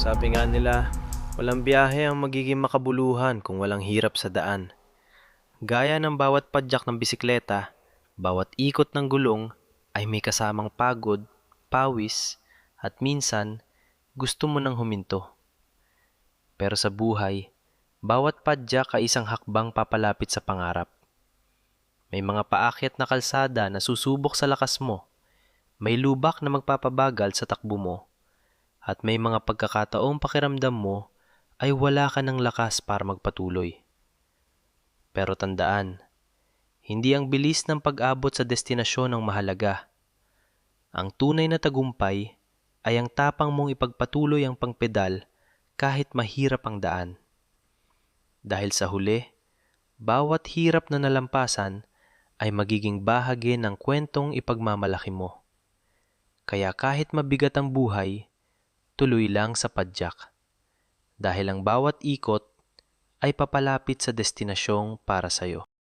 Sabi nga nila, walang biyahe ang magiging makabuluhan kung walang hirap sa daan. Gaya ng bawat padyak ng bisikleta, bawat ikot ng gulong ay may kasamang pagod, pawis, at minsan gusto mo nang huminto. Pero sa buhay, bawat padyak ay isang hakbang papalapit sa pangarap. May mga paakyat na kalsada na susubok sa lakas mo, may lubak na magpapabagal sa takbo mo, at may mga pagkakataong pakiramdam mo ay wala ka ng lakas para magpatuloy. Pero tandaan, hindi ang bilis ng pag-abot sa destinasyon ang mahalaga. Ang tunay na tagumpay ay ang tapang mong ipagpatuloy ang pangpedal kahit mahirap ang daan. Dahil sa huli, bawat hirap na nalampasan ay magiging bahagi ng kwentong ipagmamalaki mo. Kaya kahit mabigat ang buhay, tuloy lang sa padyak. Dahil ang bawat ikot ay papalapit sa destinasyong para sa'yo.